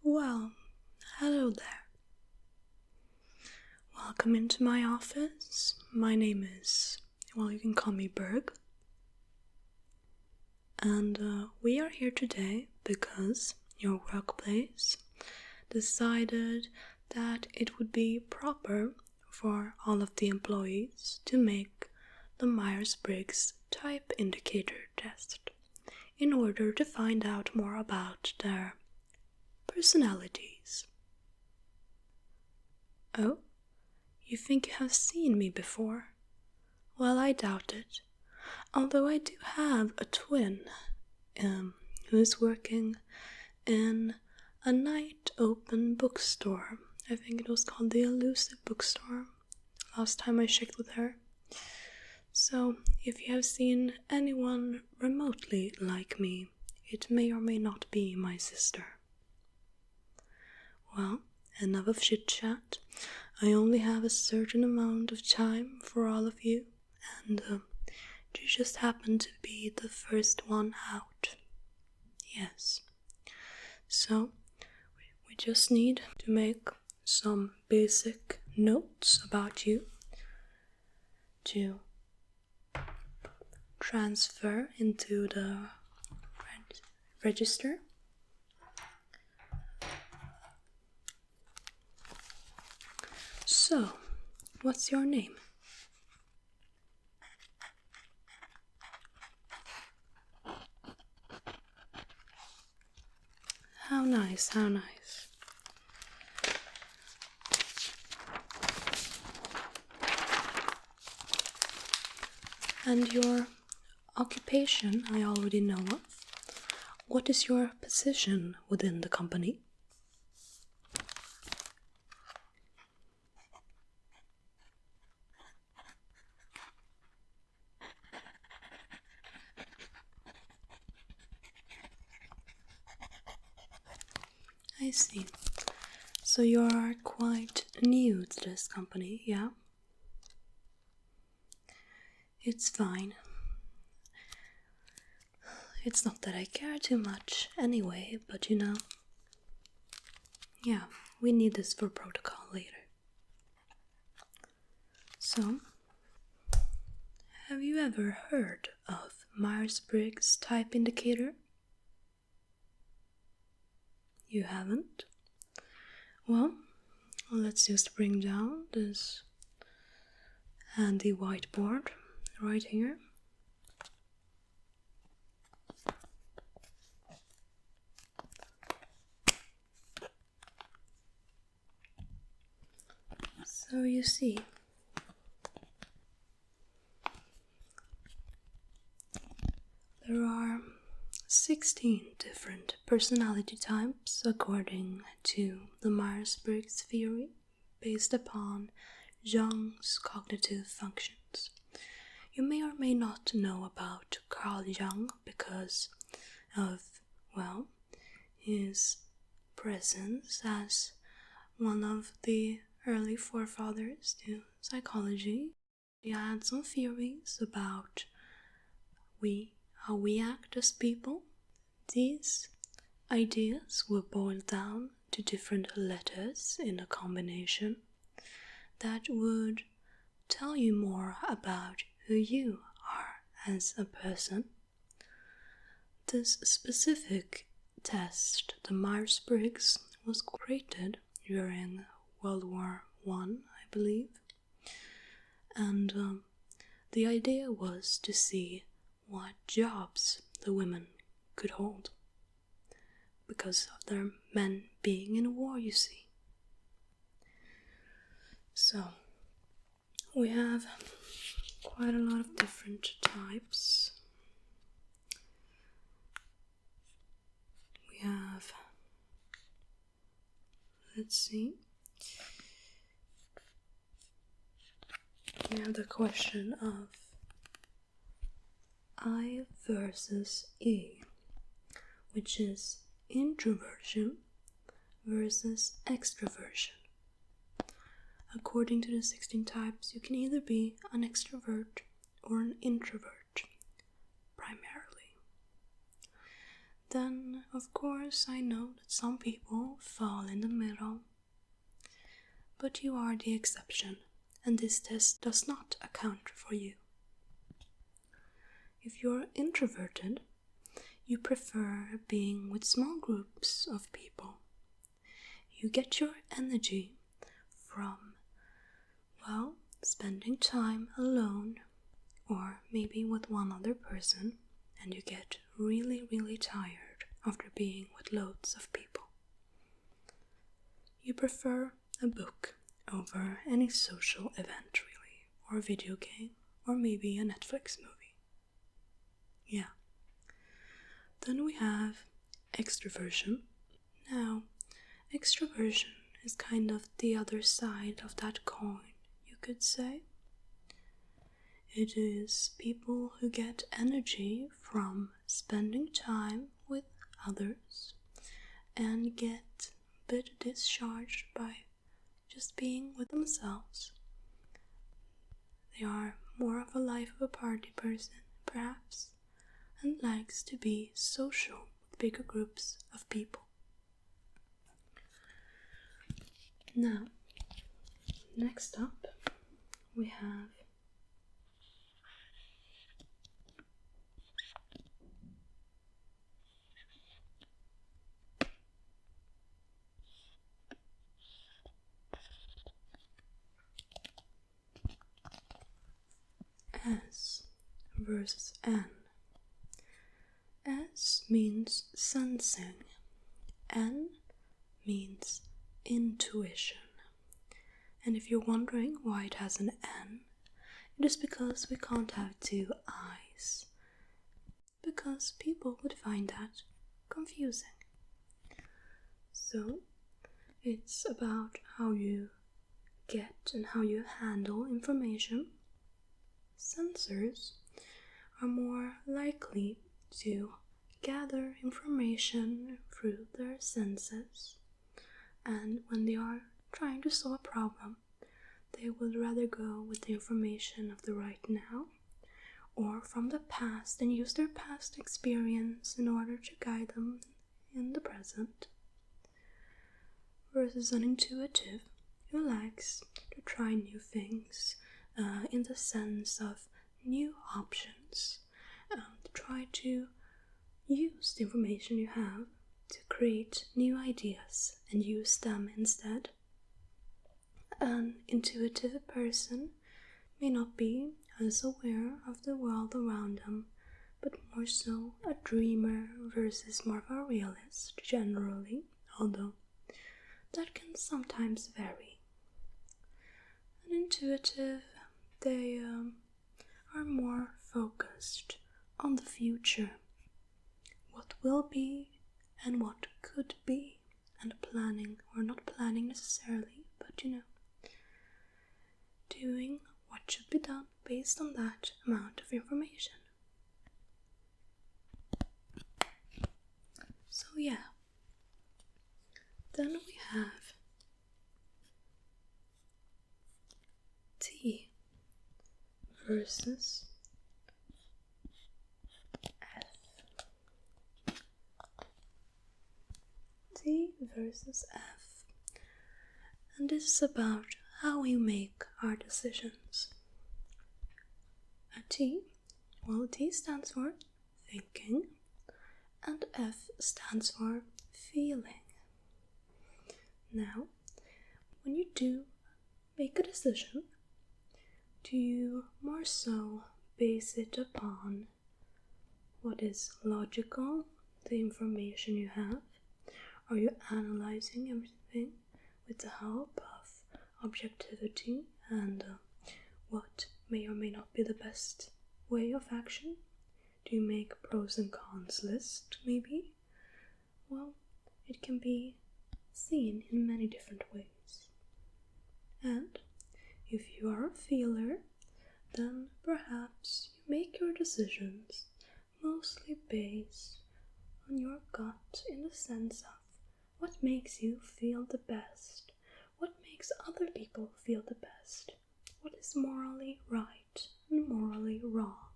Well, hello there. Welcome into my office. My name is, you can call me Berg. And we are here today because your workplace decided that it would be proper for all of the employees to make the Myers-Briggs Type Indicator test in order to find out more about their personalities. Oh, you think you have seen me before? Well, I doubt it, although I do have a twin who is working in a night open bookstore. I think it was called the Elusive bookstore last time I checked with her. So, if you have seen anyone remotely like me, it may or may not be my sister. Well, enough of chit-chat. I only have a certain amount of time for all of you, and you just happen to be the first one out. Yes. So, we just need to make some basic notes about you to transfer into the register. So, what's your name? How nice, how nice. And your occupation, I already know of. What is your position within the company? I see. So you are quite new to this company, yeah? It's fine. It's not that I care too much anyway, but yeah, we need this for protocol later. So, have you ever heard of Myers-Briggs Type Indicator? You haven't? Well, let's just bring down this handy whiteboard right here. So you see, there are 16 different personality types according to the Myers-Briggs theory based upon Jung's cognitive functions. You may or may not know about Carl Jung because of, his presence as one of the early forefathers to psychology. He had some theories about how we act as people. These ideas were boiled down to different letters in a combination that would tell you more about who you are as a person. This specific test, the Myers-Briggs, was created during World War I, I believe. And the idea was to see what jobs the women could hold because of their men being in war, you see. So, we have quite a lot of different types. We have, let's see, we have the question of I versus E, which is introversion versus extroversion. according to the 16 types, you can either be an extrovert or an introvert, primarily. Then, of course, I know that some people fall in the middle, but you are the exception, and this test does not account for you. If you're introverted, you prefer being with small groups of people. You get your energy from, well, spending time alone or maybe with one other person, and you get really, really tired after being with loads of people. You prefer a book over any social event, really, or a video game, or maybe a Netflix movie. Yeah. Then we have extroversion. Now, extroversion is kind of the other side of that coin, you could say. It is people who get energy from spending time with others and get a bit discharged by just being with themselves. They are more of a life of a party person, perhaps, and likes to be social with bigger groups of people. Now, next up, we have S versus N. S means sensing, N means intuition. And if you're wondering why it has an N, it is because we can't have two eyes, because people would find that confusing. So, it's about how you get and how you handle information. Sensors are more likely to gather information through their senses, and when they are trying to solve a problem, they would rather go with the information of the right now or from the past and use their past experience in order to guide them in the present, versus an intuitive who likes to try new things in the sense of new options, try to use the information you have to create new ideas and use them instead. An intuitive person may not be as aware of the world around them, but more so a dreamer versus more of a realist generally, although that can sometimes vary. An intuitive, they are more focused on the future, what will be and what could be, and planning, or not planning necessarily, but doing what should be done based on that amount of information. So yeah, then we have T versus F. T versus F. And this is about how we make our decisions. A T, well, T stands for thinking, and F stands for feeling. Now, when you do make a decision, do you more so base it upon what is logical, the information you have? Are you analyzing everything with the help of objectivity and what may or may not be the best way of action? Do you make pros and cons list, maybe? Well, it can be seen in many different ways. And if you are a feeler, then perhaps you make your decisions mostly based on your gut, in the sense of what makes you feel the best, what makes other people feel the best, what is morally right and morally wrong.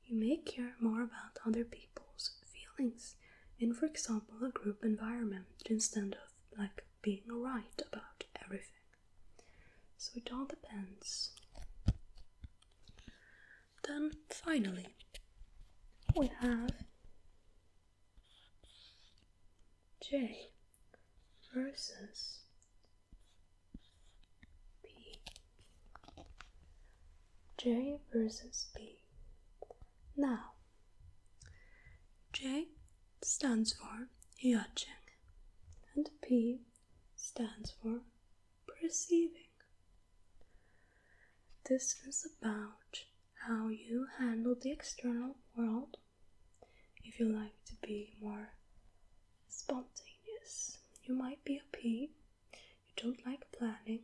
You may care more about other people's feelings in, for example, a group environment instead of being right about everything. So it all depends. Then finally, we have J versus B. J versus B. Now, J stands for judging, and P stands for perceiving. This is about how you handle the external world. If you like to be more spontaneous, you might be a P. You don't like planning.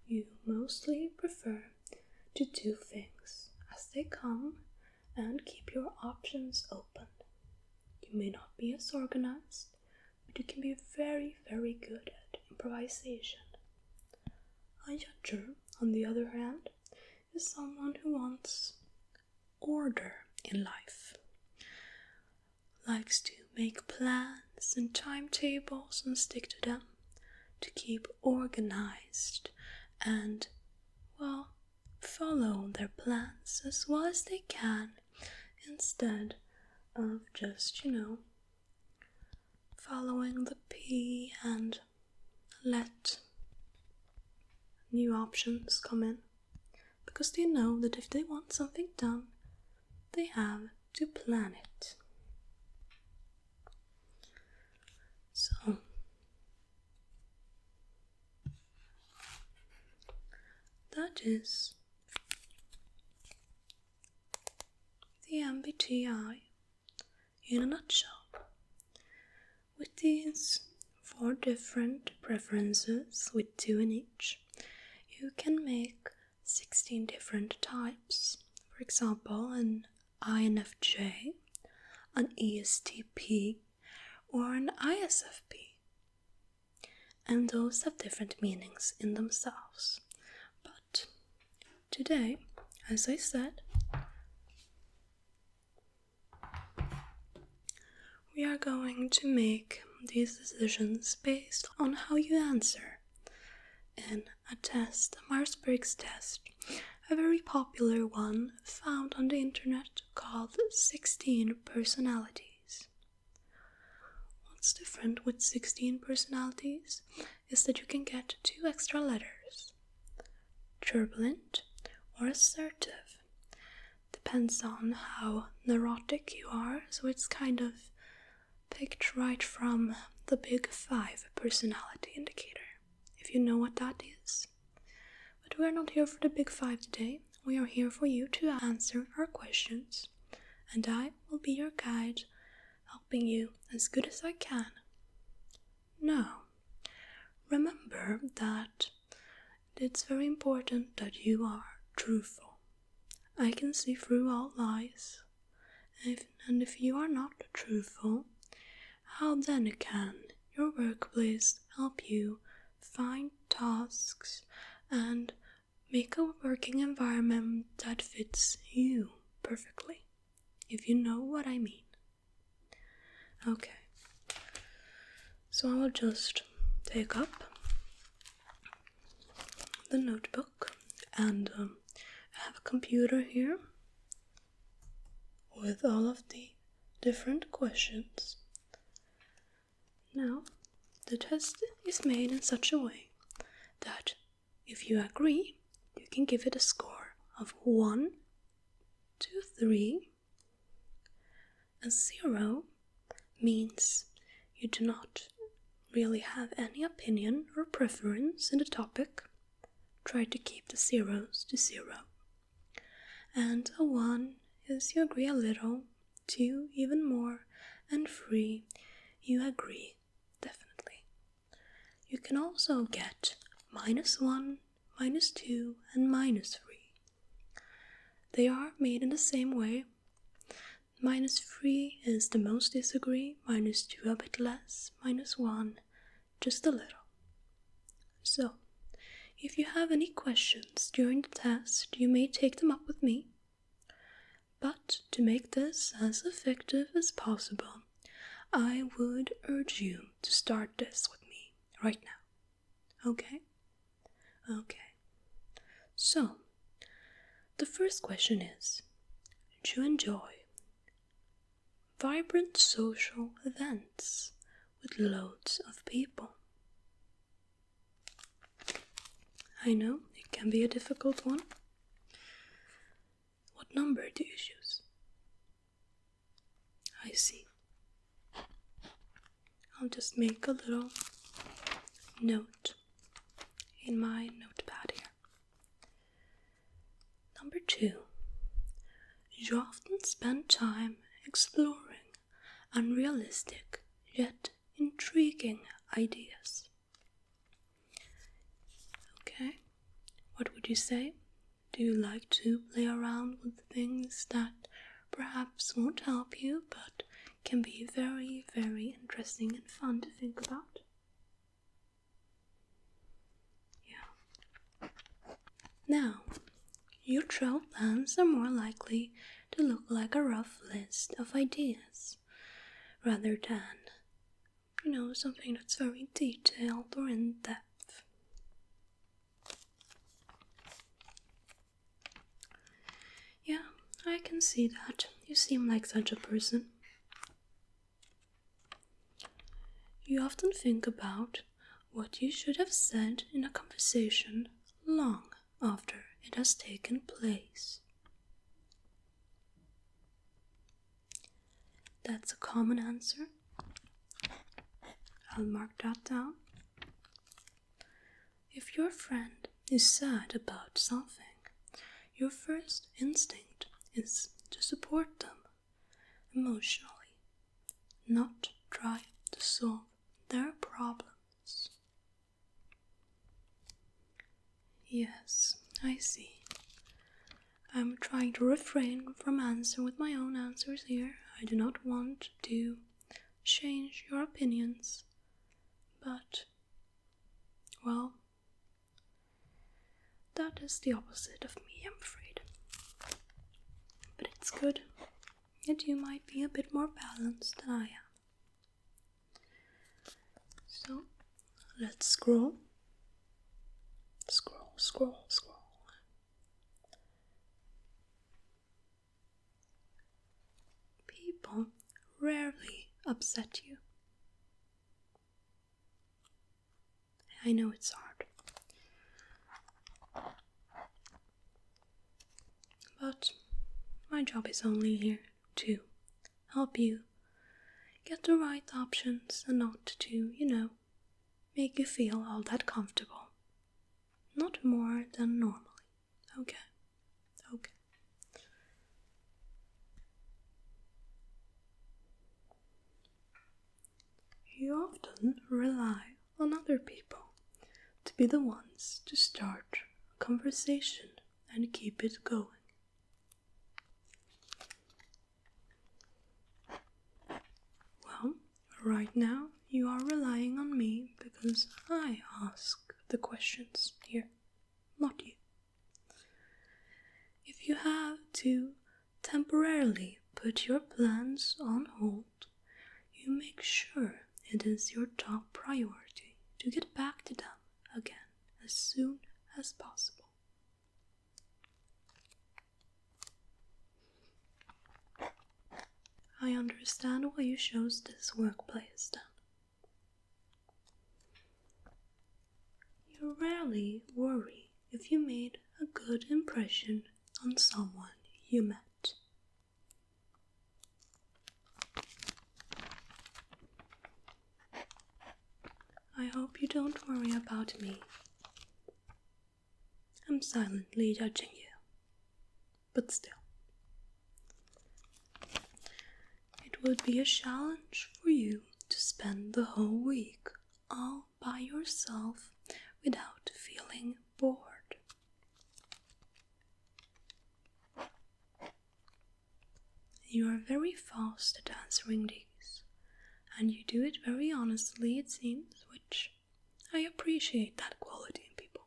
You mostly prefer to do things as they come and keep your options open. You may not be as organized, but you can be very, very good at improvisation. A judger, on the other hand, is someone who wants order in life, likes to make plans and timetables and stick to them, to keep organized and, well, follow their plans as well as they can instead of just, following the P and let new options come in, because they know that if they want something done, they have to plan it. So, that is the MBTI in a nutshell. With these 4 different preferences, with 2 in each, you can make 16 different types. For example, an INFJ, an ESTP, or an ISFP. And those have different meanings in themselves. But today, as I said, we are going to make these decisions based on how you answer in a test, a Myers-Briggs test, a very popular one found on the internet called 16 personalities. What's different with 16 personalities is that you can get 2 extra letters, turbulent or assertive. Depends on how neurotic you are, so it's kind of picked right from the Big 5 personality indicator, if you know what that is. But we're not here for the Big 5 today. We are here for you to answer our questions, and I will be your guide, helping you as good as I can. Now, remember that it's very important that you are truthful. I can see through all lies, and if you are not truthful, how then can your workplace help you find tasks and make a working environment that fits you perfectly, if you know what I mean? Okay, so I will just take up the notebook, and I have a computer here with all of the different questions. Now, the test is made in such a way that if you agree, you can give it a score of 1 to 3. A 0 means you do not really have any opinion or preference in the topic. Try to keep the zeros to 0. And a 1 is you agree a little, 2 even more, and 3 you agree definitely. You can also get -1, -2, and -3. They are made in the same way. -3 is the most disagree, -2 a bit less, -1 just a little. So, if you have any questions during the test, you may take them up with me. But to make this as effective as possible, I would urge you to start this with me right now. Okay? Okay. So, the first question is, do you enjoy vibrant social events with loads of people? I know it can be a difficult one. What number do you choose? I see. I'll just make a little note in my notepad here. Number 2. You often spend time exploring unrealistic yet intriguing ideas. Okay, what would you say? Do you like to play around with things that perhaps won't help you but can be very, very interesting and fun to think about? Yeah. Now, your travel plans are more likely to look like a rough list of ideas rather than, something that's very detailed or in-depth. Yeah, I can see that. You seem like such a person. You often think about what you should have said in a conversation long after it has taken place. That's a common answer. I'll mark that down. If your friend is sad about something, your first instinct is to support them emotionally, not try to solve their problems. Yes, I see. I'm trying to refrain from answering with my own answers here. I do not want to change your opinions, but, well, that is the opposite of me, I'm afraid. But it's good that you might be a bit more balanced than I am. So, let's scroll. Scroll, scroll, scroll. People rarely upset you. I know it's hard. But my job is only here to help you get the right options and not to, make you feel all that comfortable. Not more than normally. Okay. Okay. You often rely on other people to be the ones to start a conversation and keep it going. Well, right now you are relying on me because I ask the questions here, not you. If you have to temporarily put your plans on hold, you make sure it is your top priority to get back to them again as soon as possible. I understand why you chose this workplace then. You rarely worry if you made a good impression on someone you met. I hope you don't worry about me. I'm silently judging you, but still. It would be a challenge for you to spend the whole week all by yourself without feeling bored. You are very fast at answering these, and you do it very honestly, it seems, which I appreciate that quality in people.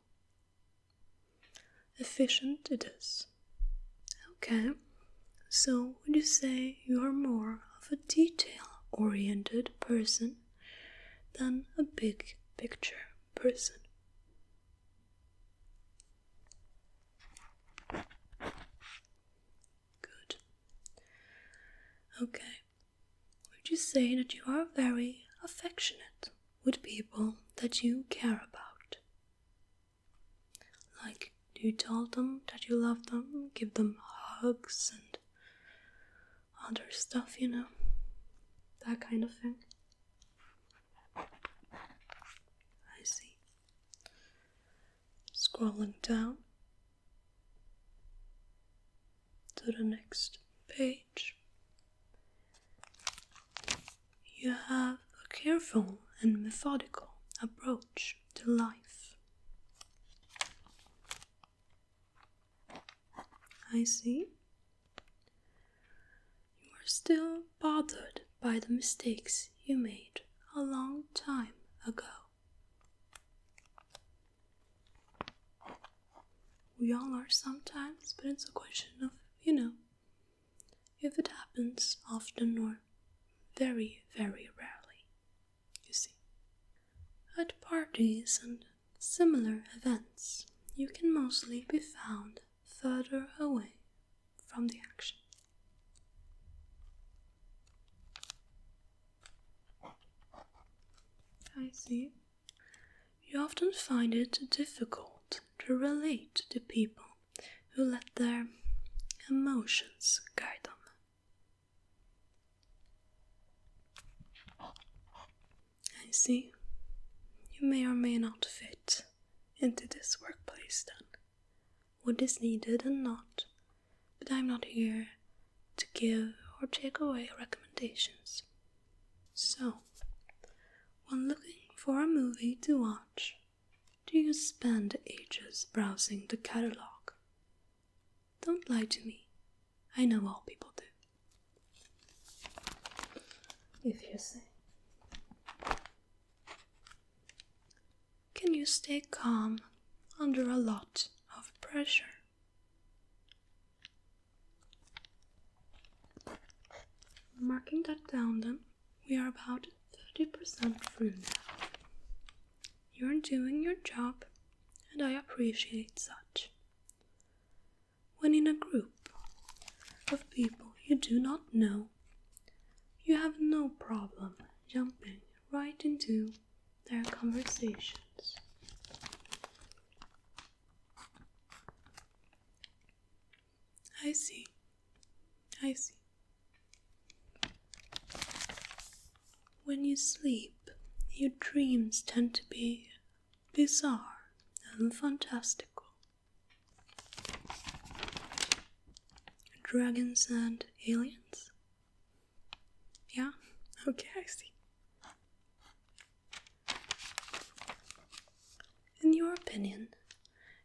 Efficient it is. Okay, so would you say you are more of a detail-oriented person than a big picture person? Good. Okay. Would you say that you are very affectionate with people that you care about? Like, do you tell them that you love them, give them hugs and other stuff, that kind of thing? I see. Scrolling down to the next page. You have a careful and methodical approach to life. I see. You are still bothered by the mistakes you made a long time ago. We all are sometimes, but it's a question of, if it happens often or very, very rarely, you see. At parties and similar events, you can mostly be found further away from the action. I see. You often find it difficult to relate to people who let their emotions guide them. I see. You may or may not fit into this workplace then. What is needed and not, but I'm not here to give or take away recommendations. So, when looking for a movie to watch, do you spend ages browsing the catalog? Don't lie to me. I know all people do. If you say. Can you stay calm under a lot of pressure? Marking that down then, we are about 30% through now. You're doing your job, and I appreciate such. When in a group of people you do not know, you have no problem jumping right into their conversations. I see. When you sleep, your dreams tend to be bizarre and fantastical. Dragons and aliens? Yeah? Okay, I see. In your opinion,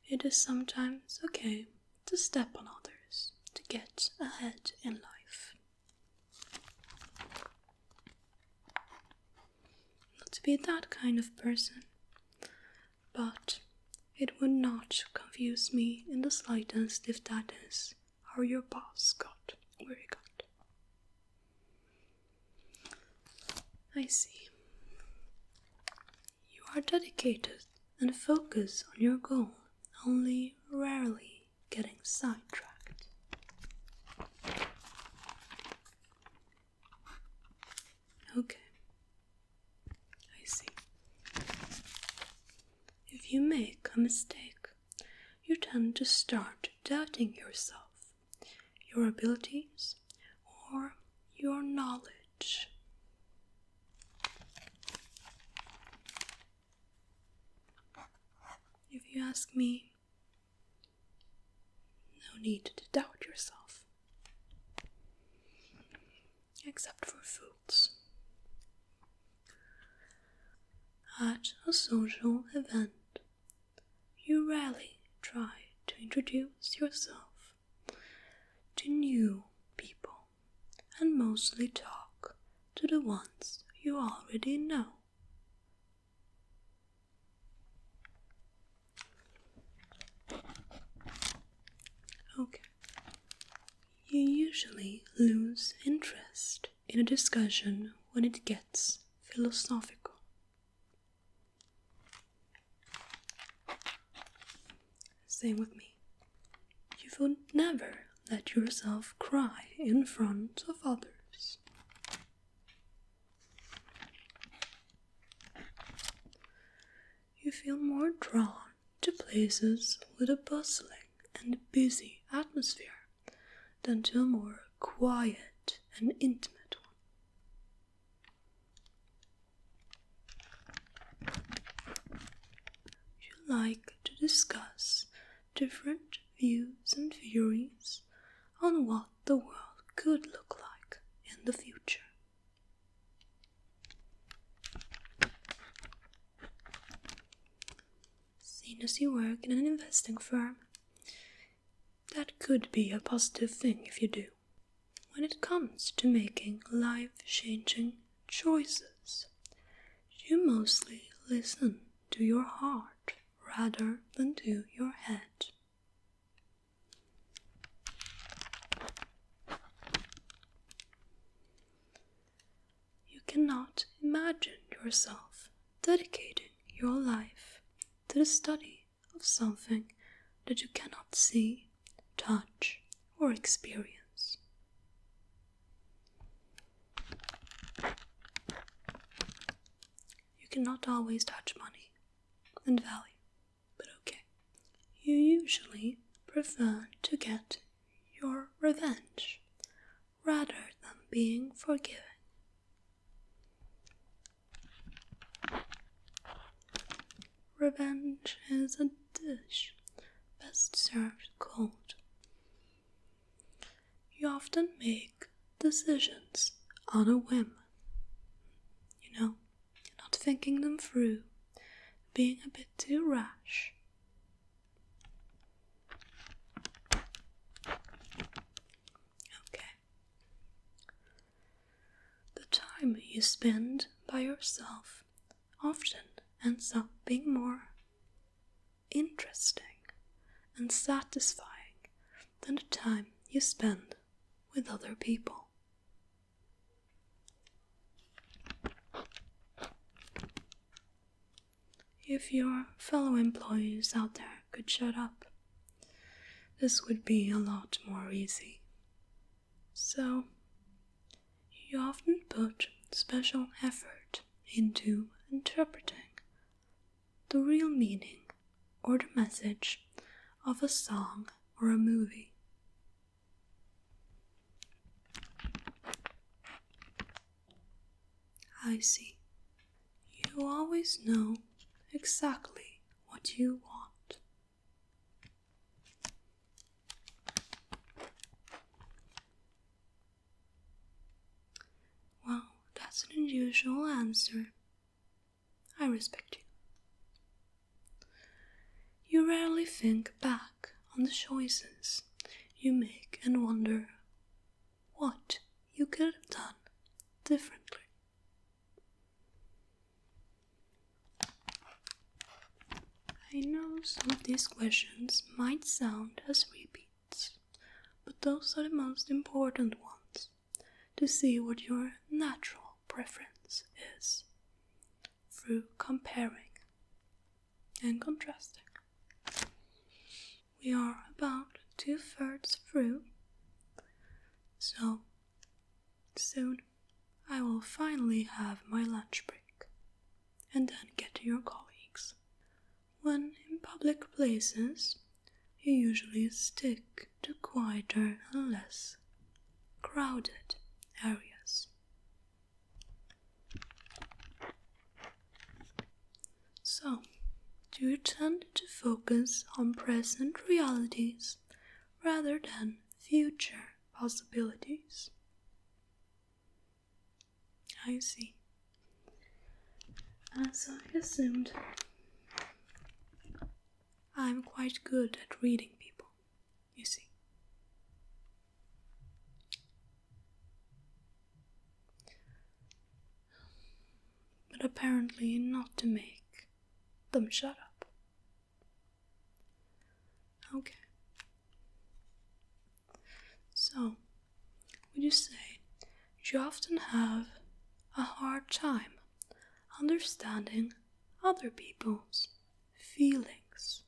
it is sometimes okay to step on others to get ahead in life. Not to be that kind of person, but it would not confuse me in the slightest if that is how your boss got where he got. I see. You are dedicated and focus on your goal, only rarely getting sidetracked. Okay, I see. If you make a mistake, you tend to start doubting yourself, your abilities, or your knowledge. If you ask me, no need to doubt yourself. Except for fools. At a social event, you rarely try to introduce yourself to new people and mostly talk to the ones you already know. Okay. You usually lose interest in a discussion when it gets philosophical. Same with me. You would never let yourself cry in front of others. You feel more drawn to places with a bustling and busy atmosphere than to a more quiet and intimate one. You like to discuss different views and theories on what the world could look like in the future. Seeing as you work in an investing firm, that could be a positive thing if you do. When it comes to making life-changing choices, you mostly listen to your heart rather than to your head. You cannot imagine yourself dedicating your life to the study of something that you cannot see, touch, or experience. You cannot always touch money and value, but okay. You usually prefer to get your revenge rather than being forgiven. Revenge is a dish best served cold. You often make decisions on a whim. Not thinking them through, being a bit too rash. Okay. The time you spend by yourself often ends up being more interesting and satisfying than the time you spend with other people. If your fellow employees out there could shut up, this would be a lot more easy. So, you often put special effort into interpreting the real meaning or the message of a song or a movie. I see. You always know exactly what you want. Well, that's an unusual answer. I respect you. You rarely think back on the choices you make and wonder what you could have done differently. I know some of these questions might sound as repeats, but those are the most important ones to see what your natural preference is through comparing and contrasting. We are about 2/3 through, so soon I will finally have my lunch break and then get to your colleagues. When in public places, you usually stick to quieter and less crowded areas. So, do you tend to focus on present realities rather than future possibilities? I see. As I assumed, I'm quite good at reading people, you see. But apparently not to make them shut up. Okay. So, would you say you often have a hard time understanding other people's feelings?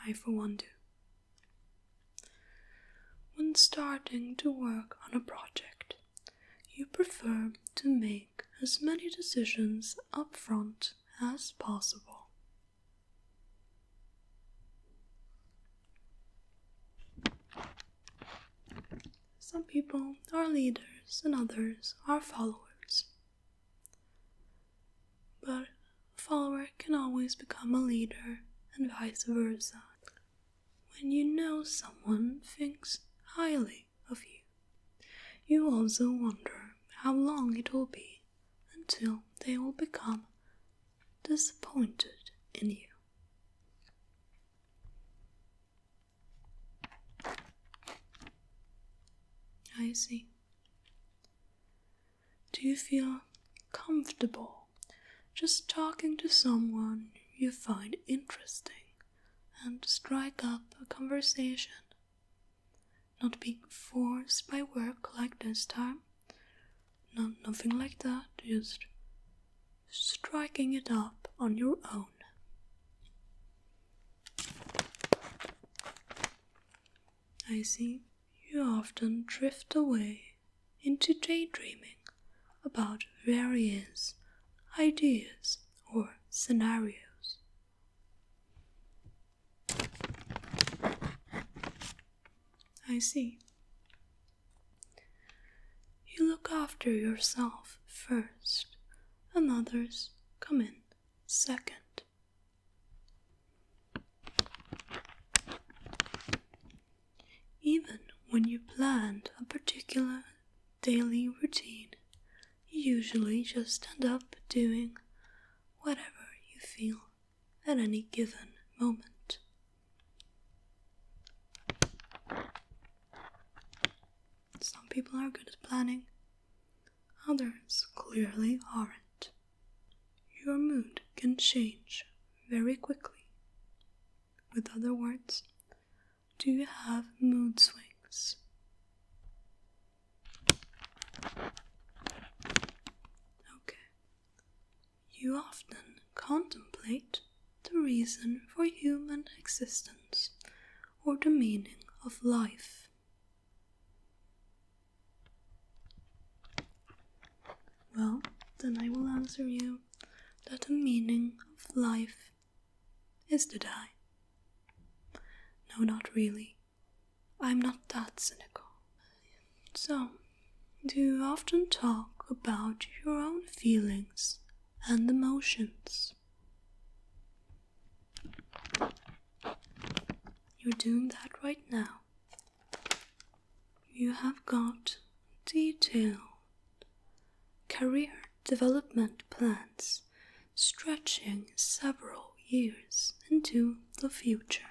I, for one, do. When starting to work on a project, you prefer to make as many decisions up front as possible. Some people are leaders and others are followers. But a follower can always become a leader and vice versa. When you know someone thinks highly of you, you also wonder how long it will be until they will become disappointed in you. I see. Do you feel comfortable just talking to someone you find interesting and strike up a conversation? Not being forced by work like this time? No, nothing like that, just striking it up on your own. I see. You often drift away into daydreaming about various ideas or scenarios. I see. You look after yourself first, and others come in second. Even when you planned a particular daily routine, you usually just end up doing whatever you feel at any given moment. Some people are good at planning, others clearly aren't. Your mood can change very quickly. With other words, do you have mood swings? Okay. You often contemplate the reason for human existence or the meaning of life. Well, then I will answer you that the meaning of life is to die. No, not really. I'm not that cynical. So, do you often talk about your own feelings and emotions? You're doing that right now. You have got detailed career development plans stretching several years into the future.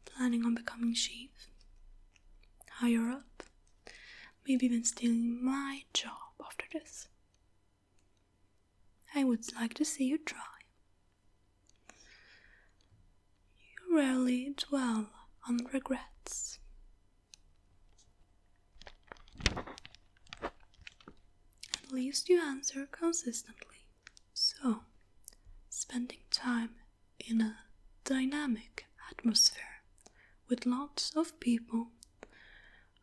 Planning on becoming chief, higher up, maybe even stealing my job after this. I would like to see you try. You rarely dwell on regrets. At least you answer consistently. So, spending time in a dynamic atmosphere with lots of people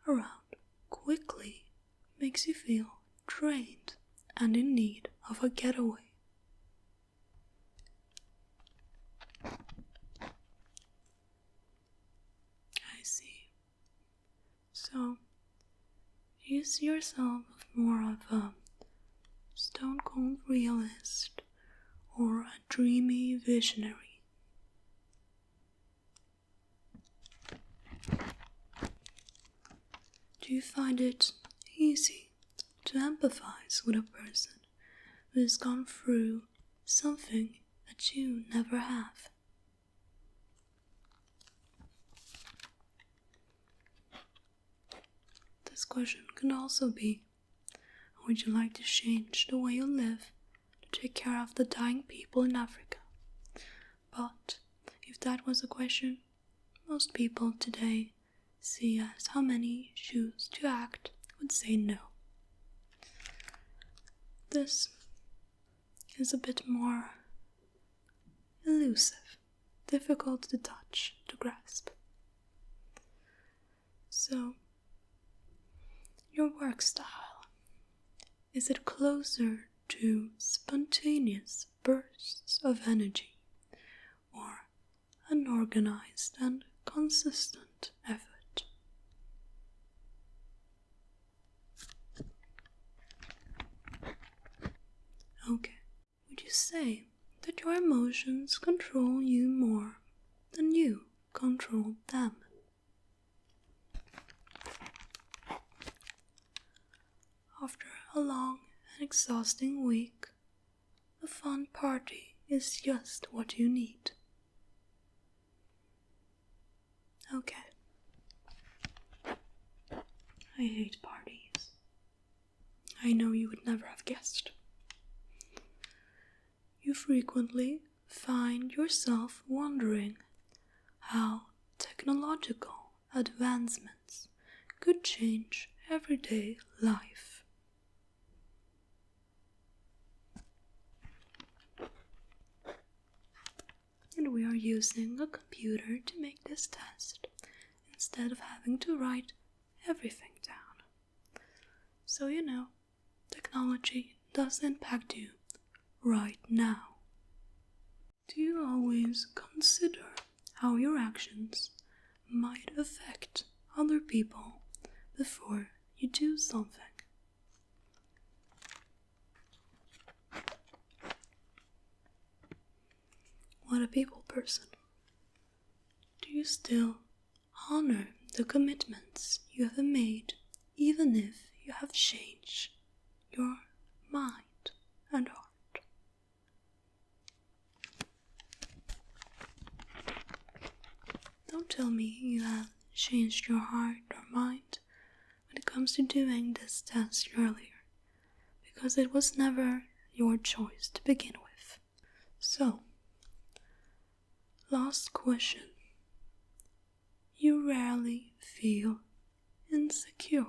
around quickly makes you feel drained and in need of a getaway. I see. So, you see yourself more of a stone-cold realist or a dreamy visionary. Do you find it easy to empathize with a person who has gone through something that you never have? Does This question can also be, would you like to change the way you live to take care of the dying people in Africa? But if that was a question, most people today see as how many choose to act would say no. This is a bit more elusive, difficult to touch, to grasp. So, your work style, is it closer to spontaneous bursts of energy or an organized and consistent effort? Okay, would you say that your emotions control you more than you control them? After a long and exhausting week, a fun party is just what you need. Okay. I hate parties. I know you would never have guessed. You frequently find yourself wondering how technological advancements could change everyday life. And we are using a computer to make this test instead of having to write everything down. So technology does impact you right now. Do you always consider how your actions might affect other people before you do something? What a people person. Do you still honor the commitments you have made, even if you have changed your mind and heart? Don't tell me you have changed your heart or mind when it comes to doing this test earlier, because it was never your choice to begin with. So, last question. You rarely feel insecure.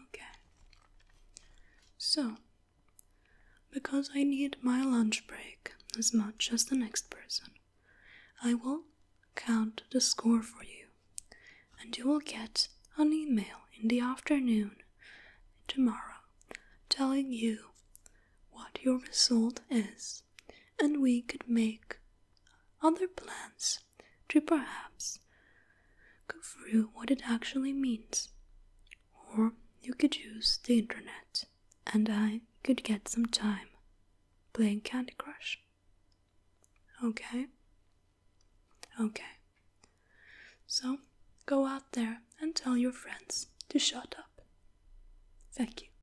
Okay. So, because I need my lunch break as much as the next person, I will count the score for you, and you will get an email in the afternoon tomorrow telling you what your result is, and we could make other plans to perhaps go through what it actually means. Or you could use the internet, and I could get some time playing Candy Crush. Okay? Okay. So, go out there and tell your friends to shut up. Thank you.